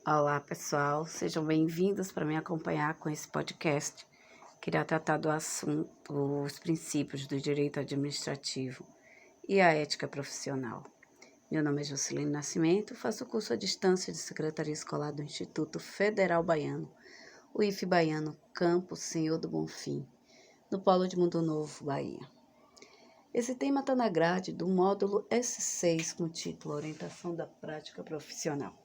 Olá, pessoal, sejam bem-vindos para me acompanhar com esse podcast que irá tratar do assunto, os princípios do direito administrativo e a ética profissional. Meu nome é Jocelyn Nascimento, faço curso à distância de Secretaria Escolar do Instituto Federal Baiano, o IF Baiano, Campus Senhor do Bonfim, no Polo de Mundo Novo, Bahia. Esse tema está na grade do módulo S6 com o título Orientação da Prática Profissional.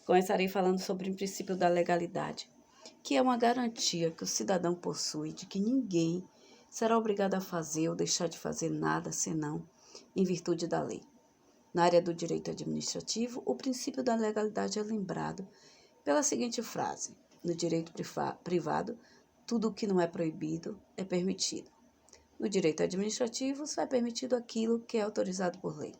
Começarei falando sobre o princípio da legalidade, que é uma garantia que o cidadão possui de que ninguém será obrigado a fazer ou deixar de fazer nada senão em virtude da lei. Na área do direito administrativo, o princípio da legalidade é lembrado pela seguinte frase: no direito privado, tudo o que não é proibido é permitido. No direito administrativo, só é permitido aquilo que é autorizado por lei.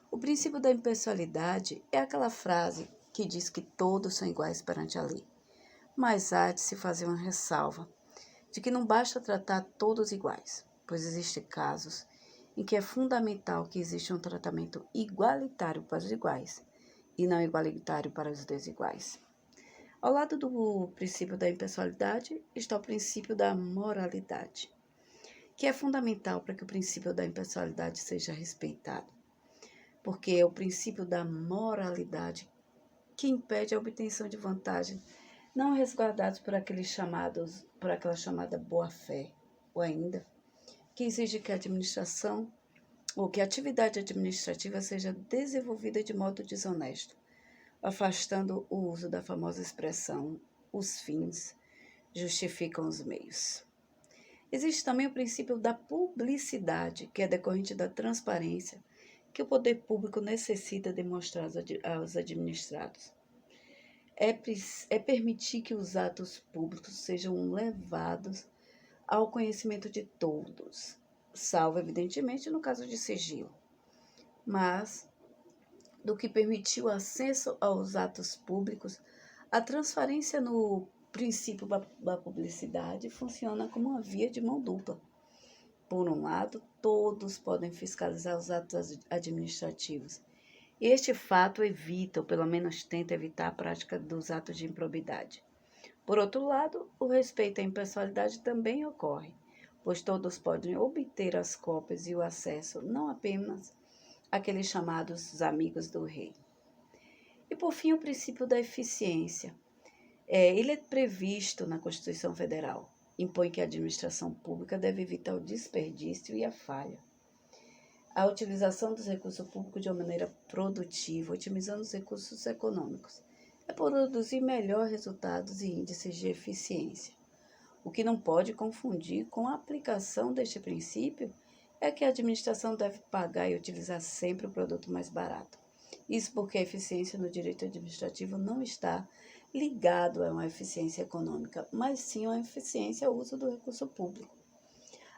O princípio da impessoalidade é aquela frase que diz que todos são iguais perante a lei, mas há de se fazer uma ressalva de que não basta tratar todos iguais, pois existem casos em que é fundamental que exista um tratamento igualitário para os iguais e não igualitário para os desiguais. Ao lado do princípio da impessoalidade está o princípio da moralidade, que é fundamental para que o princípio da impessoalidade seja respeitado, porque é o princípio da moralidade que impede a obtenção de vantagens não resguardados por aquela chamada boa-fé, ou ainda que exige que a administração ou que a atividade administrativa seja desenvolvida de modo desonesto, afastando o uso da famosa expressão os fins justificam os meios. Existe também o princípio da publicidade, que é decorrente da transparência que o poder público necessita demonstrar aos administrados. É permitir que os atos públicos sejam levados ao conhecimento de todos, salvo, evidentemente, no caso de sigilo. Mas, do que permitir o acesso aos atos públicos, a transparência no princípio da publicidade funciona como uma via de mão dupla. Por um lado, todos podem fiscalizar os atos administrativos. Este fato evita, ou pelo menos tenta evitar, a prática dos atos de improbidade. Por outro lado, o respeito à impessoalidade também ocorre, pois todos podem obter as cópias e o acesso, não apenas aqueles chamados amigos do rei. E por fim, o princípio da eficiência. Ele é previsto na Constituição Federal. Impõe que a administração pública deve evitar o desperdício e a falha. A utilização dos recursos públicos de uma maneira produtiva, otimizando os recursos econômicos, é produzir melhores resultados e índices de eficiência. O que não pode confundir com a aplicação deste princípio é que a administração deve pagar e utilizar sempre o produto mais barato. Isso porque a eficiência no direito administrativo não está ligado a uma eficiência econômica, mas sim a uma eficiência ao uso do recurso público.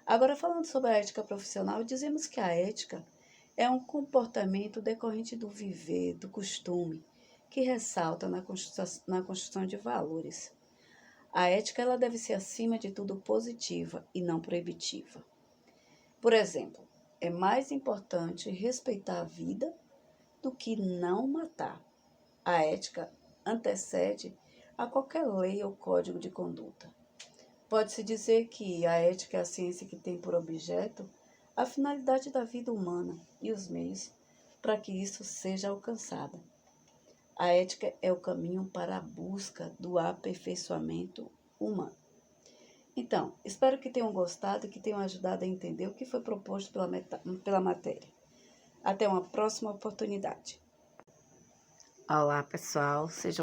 Agora, falando sobre a ética profissional, dizemos que a ética é um comportamento decorrente do viver, do costume, que ressalta na construção de valores. A ética ela deve ser, acima de tudo, positiva e não proibitiva. Por exemplo, é mais importante respeitar a vida do que não matar. A ética antecede a qualquer lei ou código de conduta. Pode-se dizer que a ética é a ciência que tem por objeto a finalidade da vida humana e os meios para que isso seja alcançado. A ética é o caminho para a busca do aperfeiçoamento humano. Então, espero que tenham gostado e que tenham ajudado a entender o que foi proposto pela matéria. Até uma próxima oportunidade. Olá, pessoal. Sejam